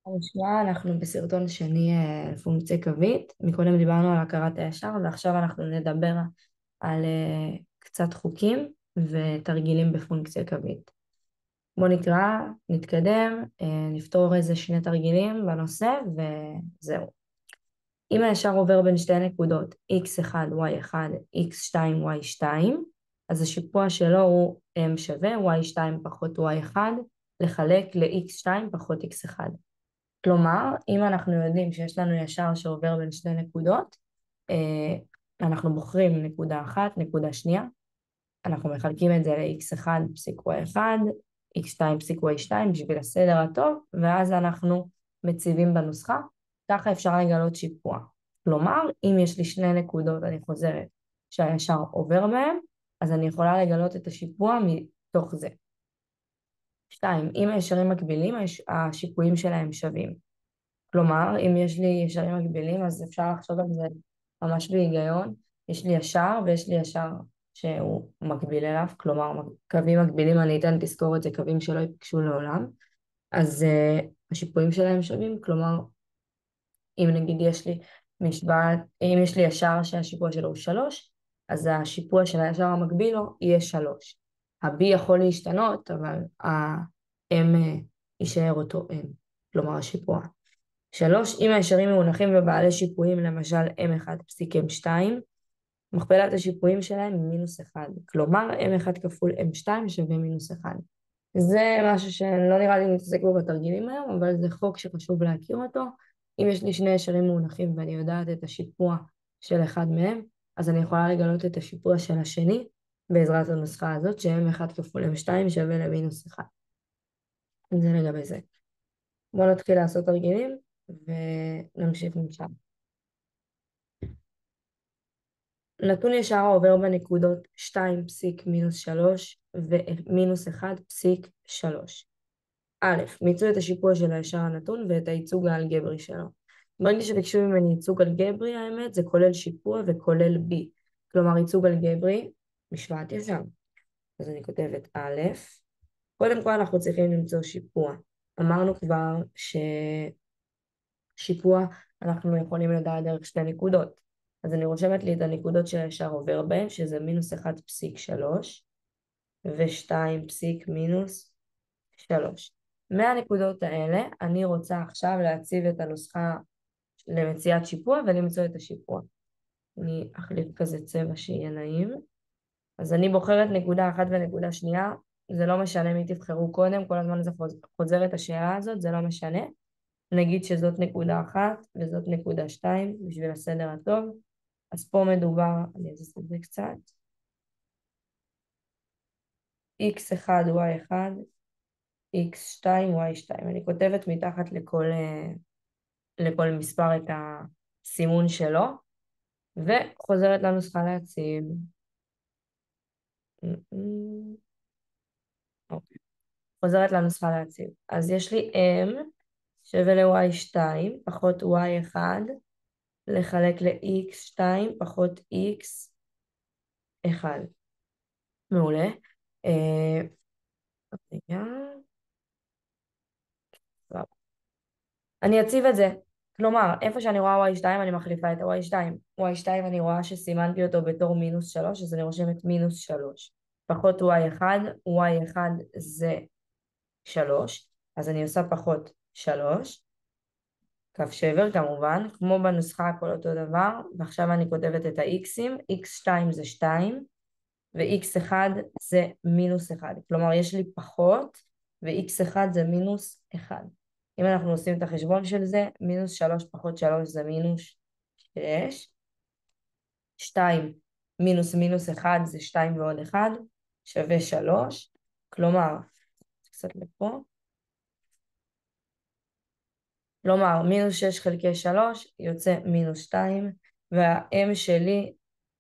נשמע, אנחנו בסרטון שני על פונקציה קווית. מקודם דיברנו על הכרת הישר, ועכשיו אנחנו נדבר על קצת חוקים ותרגילים בפונקציה קווית. בואו נקרא, נתקדם, נפתור איזה שני תרגילים בנושא וזהו. אם הישר עובר בין שתי נקודות x1, y1, x2, y2, אז השיפוע שלו הוא m שווה y2 פחות y1 לחלק ל-x2 פחות x1. כלומר, אם אנחנו יודעים שיש לנו ישר שעובר בין שתי נקודות, אנחנו בוחרים נקודה אחת, נקודה שנייה, אנחנו מחלקים את זה ל-x1 פסיק y1, x2 פסיק y2 בשביל הסדר הטוב, ואז אנחנו מציבים בנוסחה, ככה אפשר לגלות שיפוע. כלומר, אם יש לי שני נקודות, אני חוזרת, שהישר עובר בהם, אז אני יכולה לגלות את השיפוע מתוך זה. 2. אם הישרים מקבילים, השיפועים שלהם שווים. כלומר, אם יש לי ישרים מקבילים, אז אפשר לחשוב על זה ממש בהיגיון. יש לי ישר ויש לי ישר שהוא מקביל אליו, כלומר, קווים מקבילים, אני אתן תזכורת, זה קווים שלא ייפגשו לעולם. אז השיפועים שלהם שווים, כלומר, אם נגיד יש לי משוואה, אם יש לי ישר שהשיפוע שלו הוא 3, אז השיפוע של הישר המקביל לו יהיה 3. ה-b יכול להשתנות, אבל ה-m יישאר אותו m, כלומר השיפוע. 3. אם הישרים מונחים ובעלי שיפועים, למשל m1 פסיק m2, מכפלת השיפועים שלהם היא מינוס 1. כלומר, m1 כפול m2 שווה מינוס 1. זה משהו שלא נראה לי מתעסק בו בתרגילים היום, אבל זה חוק שחשוב להכיר אותו. אם יש לי שני ישרים מונחים ואני יודעת את השיפוע של אחד מהם, אז אני יכולה לגלות את השיפוע של השני בעזרת הנוסחה הזאת, ש-m1 כפול m2 שווה למינוס 1. זה לגבי זה. בואו נתחיל לעשות תרגילים ונמשיך משם. נתון ישר העובר בנקודות 2 פסיק מינוס 3 ומינוס 1 פסיק 3. א', מיצו את השיפוע של הישר הנתון ואת הייצוג האלגברי שלו. ברגע שביקשו ממני ייצוג אלגברי, האמת, זה כולל שיפוע וכולל B. כלומר, ייצוג אלגברי, משוואת ישר. אז אני כותבת א', קודם כל אנחנו צריכים למצוא שיפוע. אמרנו כבר ששיפוע אנחנו יכולים לדעת דרך שתי נקודות. אז אני רושמת לי את הנקודות שהישר עובר בהן, שזה מינוס 1 פסיק 3 ו2 פסיק מינוס 3. מהנקודות האלה אני רוצה עכשיו להציב את הנוסחה למציאת שיפוע ולמצוא את השיפוע. אני אחליף כזה צבע שיהיה נעים. אז אני בוחרת נקודה אחת ונקודה שנייה, זה לא משנה מי תבחרו קודם, כל הזמן זה חוזר את השאלה הזאת, זה לא משנה. נגיד שזאת נקודה אחת וזאת נקודה 2 בשביל הסדר הטוב. אז פה מדובר, אני אזיז את זה קצת, x1, y1, x2, y2. אני כותבת מתחת לכל מספר את הסימון שלו, וחוזרת לנוסחה להציב. אוקיי. חוזרת לנוסחה להציב. אז יש לי m שווה ל-y2 פחות y1 לחלק ל-x2 פחות x1. מעולה. רגע. אני אציב את זה. כלומר, איפה שאני רואה y2 אני מחליפה את ה-y2. y2 אני רואה שסימנתי אותו בתור מינוס 3, אז אני רושמת מינוס 3. פחות y1, y1 זה 3, אז אני עושה פחות 3. קו שבר כמובן, כמו בנוסחה הכל אותו דבר, ועכשיו אני כותבת את ה-x'ים, x2 זה 2, ו-x1 זה מינוס 1. כלומר, יש לי פחות, ו-x1 זה מינוס 1. אם אנחנו עושים את החשבון של זה, מינוס 3 פחות 3 זה מינוס 6. 2 מינוס מינוס 1 זה 2 ועוד 1, שווה 3. כלומר, קצת לפה. כלומר, מינוס 6 חלקי 3 יוצא מינוס 2, וה-m שלי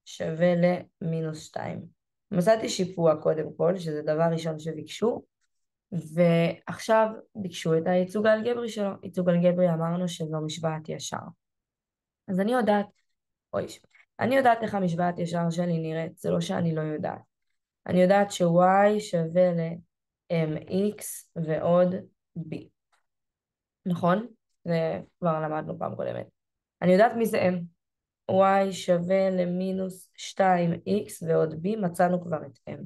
שווה למינוס 2. מצאתי שיפוע קודם כל, שזה דבר ראשון שביקשו, ועכשיו ביקשו את הייצוג האלגברי שלו. ייצוג אלגברי אמרנו שזו משוואת ישר. אז אני יודעת איך המשוואת ישר שלי נראית, זה לא שאני לא יודעת. אני יודעת ש-y שווה ל-mx ועוד b. נכון? זה כבר למדנו פעם קודמת. אני יודעת מי זה m. y שווה למינוס 2x ועוד b, מצאנו כבר את m.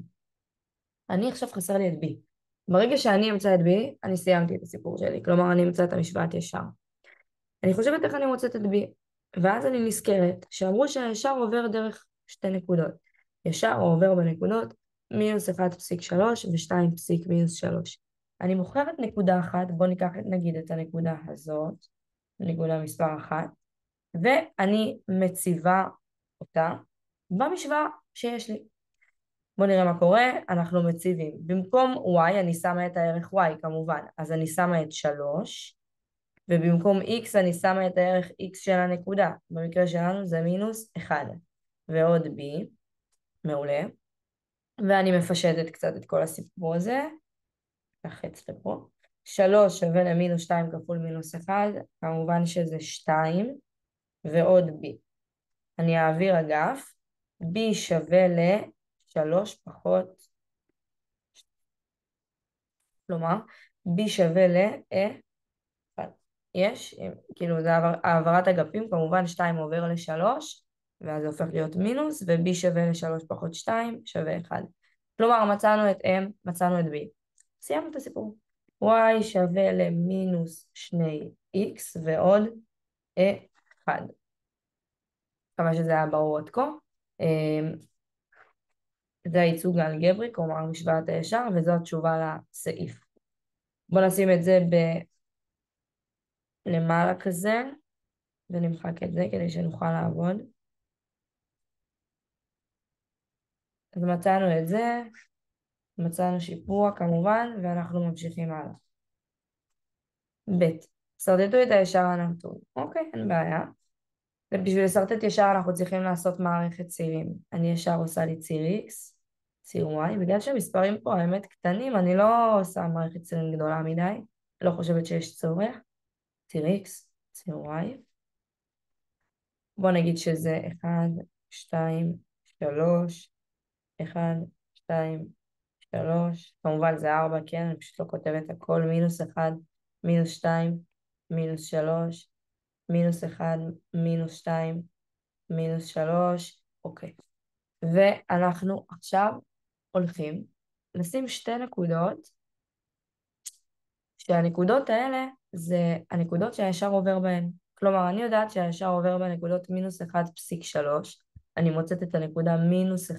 אני עכשיו חסר לי את b. ברגע שאני אמצא את b, אני סיימתי את הסיפור שלי. כלומר, אני אמצא את המשוואת ישר. אני חושבת איך אני מוצאת את b. ואז אני נזכרת שאמרו שהישר עובר דרך שתי נקודות. ישר עובר בנקודות מינוס 1.3 ו-2 פסיק מינוס 3. אני מוכרת נקודה אחת, בואו ניקח נגיד את הנקודה הזאת, נקודה מספר 1, ואני מציבה אותה במשוואה שיש לי. בואו נראה מה קורה, אנחנו מציבים. במקום y אני שמה את הערך y כמובן, אז אני שמה את 3, ובמקום x אני שמה את הערך x של הנקודה. במקרה שלנו זה מינוס 1, ועוד b, מעולה. ואני מפשטת קצת את כל הסיפור הזה, לחץ לפה. 3 שווה למינוס 2 כפול מינוס 1, כמובן שזה 2, ועוד b. אני אעביר אגף, b שווה ל-3 פחות, כלומר, b שווה ל-1. יש, כאילו זה העברת אגפים, כמובן 2 עובר ל-3, ואז זה הופך להיות מינוס, ו-b שווה ל-3 פחות 2 שווה 1. כלומר, מצאנו את m, מצאנו את b. סיימנו את הסיפור. y שווה למינוס 2x ועוד 1. מקווה שזה היה ברור עד כה. זה הייצוג האלגברי, כלומר משוואת הישר, וזו התשובה לסעיף. בואו נשים את זה למעלה כזה, ונמחק את זה כדי שנוכל לעבוד. אז מצאנו את זה, מצאנו שיפוע כמובן, ואנחנו ממשיכים הלאה. ב' סרטטו את הישר הנתון. אוקיי, אין בעיה. ובשביל לסרטט ישר אנחנו צריכים לעשות מערכת צירים. אני ישר עושה לי ציר X, ציר Y. בגלל שהמספרים פה האמת קטנים, אני לא עושה מערכת צירים גדולה מדי. לא חושבת שיש צורך. ציר X, ציר Y. בוא נגיד שזה 1, 2, 3, 1, 2, 3. כמובן זה 4, כן? אני פשוט לא כותבת הכל. מינוס 1, מינוס 2, מינוס 3, מינוס 1, מינוס 2, מינוס 3. אוקיי. ואנחנו עכשיו הולכים לשים שתי נקודות, שהנקודות האלה זה הנקודות שהישר עובר בהן. כלומר, אני יודעת שהישר עובר בנקודות מינוס 1.3, אני מוצאת את הנקודה מינוס 1.3,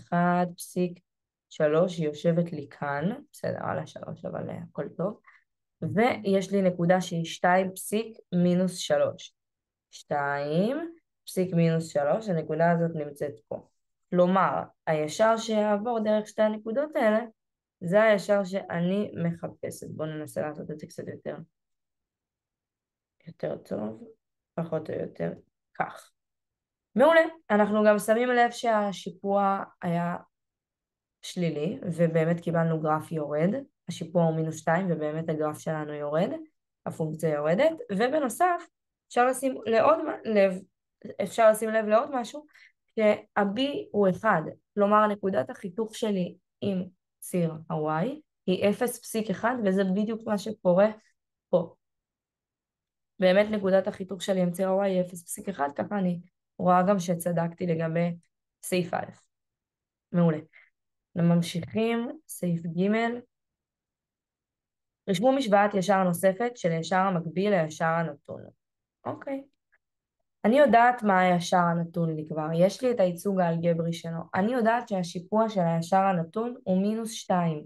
היא יושבת לי כאן, בסדר, על ה3, אבל הכל טוב, ויש לי נקודה שהיא 2.-3. 2.-3, הנקודה הזאת נמצאת פה. כלומר, הישר שיעבור דרך שתי הנקודות האלה, זה הישר שאני מחפשת. בואו ננסה לעשות את זה קצת יותר טוב, פחות או יותר כך. מעולה, אנחנו גם שמים לב שהשיפוע היה שלילי, ובאמת קיבלנו גרף יורד, השיפוע הוא מינוס 2, ובאמת הגרף שלנו יורד, הפונקציה יורדת, ובנוסף, אפשר לשים לב לעוד משהו, שה-b הוא 1, כלומר נקודת החיתוך שלי עם ציר ה-y היא 0.1, וזה בדיוק מה שקורה פה. באמת נקודת החיתוך שלי עם ציר ה-y היא 0.1, ככה אני רואה גם שצדקתי לגבי סעיף א'. מעולה. ממשיכים, סעיף ג' רשמו משוואת ישר נוספת של ישר המקביל לישר הנתון. אוקיי. אני יודעת מה הישר הנתון לי כבר, יש לי את הייצוג האלגברי שלו. אני יודעת שהשיפוע של הישר הנתון הוא מינוס 2.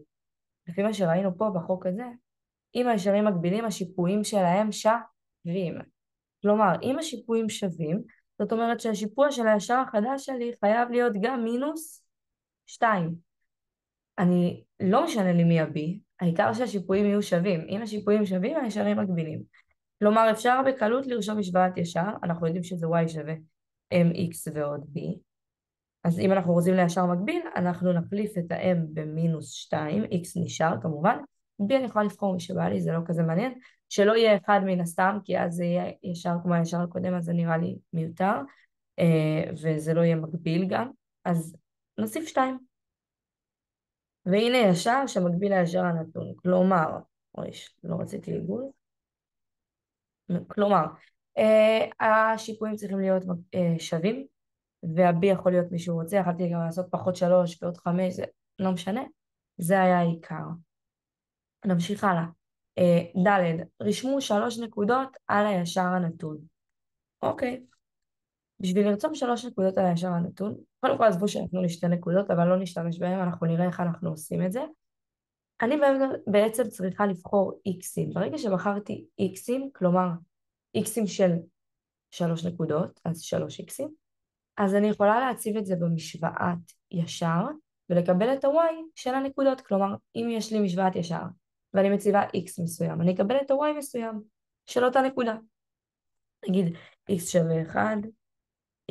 לפי מה שראינו פה בחוק הזה, אם הישרים מקבילים, השיפועים שלהם שווים. כלומר, אם השיפועים שווים, זאת אומרת שהשיפוע של הישר החדש שלי חייב להיות גם מינוס 2. אני לא משנה לי מי ה-b, העיקר שהשיפועים יהיו שווים. אם השיפועים שווים, הישרים מקבילים. כלומר, אפשר בקלות לרשום משוואת ישר, אנחנו יודעים שזה y שווה mx ועוד b. אז אם אנחנו רוצים לישר מקביל, אנחנו נחליף את ה-m במינוס 2, x נשאר כמובן, b אני יכולה לבחור מי שבא לי, זה לא כזה מעניין, שלא יהיה אחד מן הסתם, כי אז זה יהיה ישר כמו הישר הקודם, אז זה נראה לי מיותר, וזה לא יהיה מקביל גם, אז נוסיף 2. והנה ישר שמקביל לישר הנתון, כלומר, אוי, לא רציתי עיגול, כלומר, השיפועים צריכים להיות שווים, וה-B יכול להיות מי שהוא רוצה, יכלתי גם לעשות פחות 3 ועוד 5, זה לא משנה, זה היה העיקר. נמשיך הלאה. ד', רשמו 3 נקודות על הישר הנתון. אוקיי, בשביל לרשום 3 נקודות על הישר הנתון, קודם כל עזבו שנתנו לי 2 נקודות, אבל לא נשתמש בהן, אנחנו נראה איך אנחנו עושים את זה. אני בעצם צריכה לבחור x'ים. ברגע שבחרתי x'ים, כלומר x'ים של 3 נקודות, אז 3 x'ים, אז אני יכולה להציב את זה במשוואת ישר, ולקבל את ה-y של הנקודות. כלומר, אם יש לי משוואת ישר, ואני מציבה x מסוים, אני אקבל את ה-y מסוים של אותה נקודה. נגיד x שווה 1,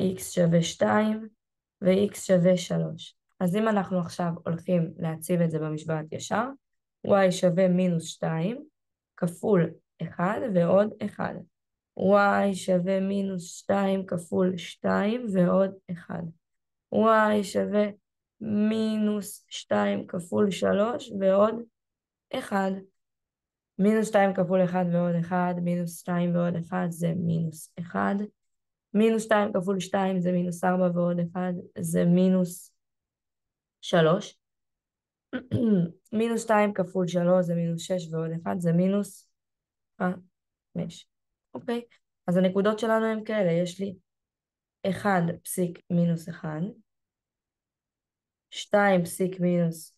x שווה 2 ו-x שווה 3. אז אם אנחנו עכשיו הולכים להציב את זה במשוואת ישר, y שווה מינוס 2 כפול 1 ועוד 1. y שווה מינוס 2 כפול 2 ועוד 1. y שווה מינוס 2 כפול 3 ועוד 1. מינוס 2 כפול 1 ועוד 1, מינוס 2 ועוד 1 זה מינוס 1. מינוס 2 כפול 2 זה מינוס 4 ועוד 1 זה מינוס 3. מינוס 2 כפול 3 זה מינוס 6 ועוד 1 זה מינוס 5. אוקיי, אז הנקודות שלנו הן כאלה, יש לי 1 פסיק מינוס 1, 2 פסיק מינוס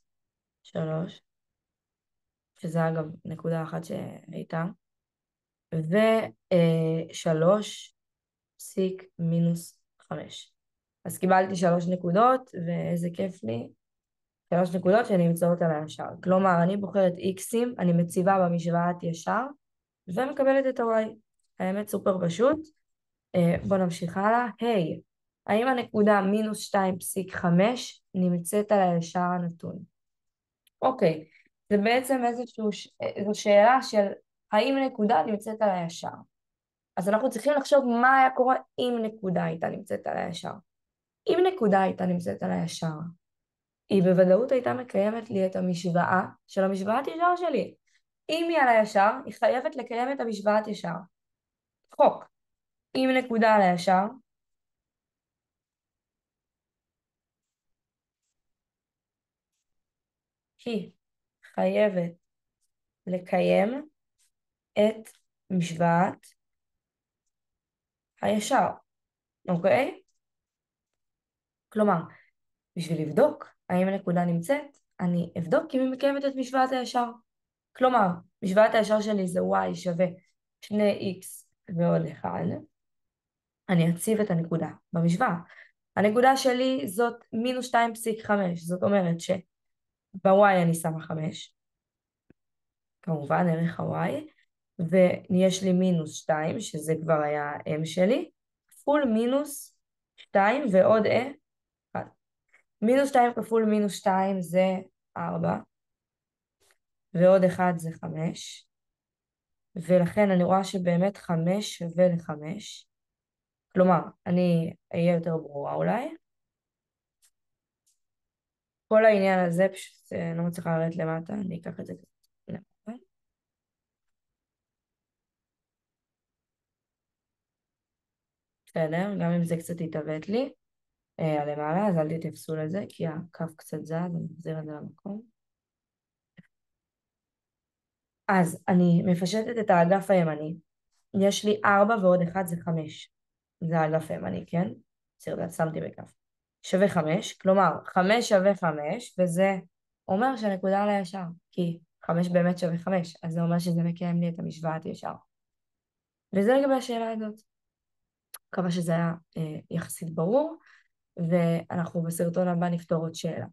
3, שזה אגב נקודה אחת שהייתה, ו3 פסיק מינוס 5. אז קיבלתי 3 נקודות, ואיזה כיף לי. 3 נקודות שנמצאות על הישר. כלומר, אני בוחרת x'ים, אני מציבה במשוואת ישר, ומקבלת את ה-y. האמת סופר פשוט. בואו נמשיך הלאה. היי, האם הנקודה מינוס 2.5 נמצאת על הישר הנתון? אוקיי, זה בעצם זו שאלה של האם נקודה נמצאת על הישר. אז אנחנו צריכים לחשוב מה היה קורה אם נקודה הייתה נמצאת על הישר. אם נקודה הייתה נמצאת על הישר, היא בוודאות הייתה מקיימת לי את המשוואה של המשוואת ישר שלי. אם היא על הישר, היא חייבת לקיים את המשוואת ישר. חוק. אם נקודה על הישר, היא חייבת לקיים את משוואת הישר. אוקיי? כלומר, בשביל לבדוק האם הנקודה נמצאת, אני אבדוק אם היא מקיימת את משוואת הישר. כלומר, משוואת הישר שלי זה y שווה 2x ועוד 1. אני אציב את הנקודה במשוואה. הנקודה שלי זאת מינוס 2.5, זאת אומרת שב-y אני שמה 5, כמובן ערך ה-y, ויש לי מינוס 2, שזה כבר היה m שלי, כפול מינוס 2 ועוד 1. מינוס 2 כפול מינוס 2 זה 4, ועוד 1 זה 5, ולכן אני רואה שבאמת 5 שווה ל-5, כלומר, אני אהיה יותר ברורה אולי. כל העניין הזה פשוט לא מצליחה לרדת למטה, אני אקח את זה למטה. בסדר, גם אם זה קצת יתעוות לי למעלה, אז אל תתפסו לזה, כי הקו קצת זז, אני מחזיר את זה למקום. אז אני מפשטת את האגף הימני. יש לי 4 ועוד 1 זה 5. זה האגף הימני, כן? בסדר, שמתי בכף. שווה 5, כלומר 5 שווה 5, וזה אומר שהנקודה על הישר, כי 5 באמת שווה 5, אז זה אומר שזה מקיים לי את המשוואת ישר. וזה לגבי השאלה הזאת. מקווה שזה היה יחסית ברור, ואנחנו בסרטון הבא נפתור עוד שאלה.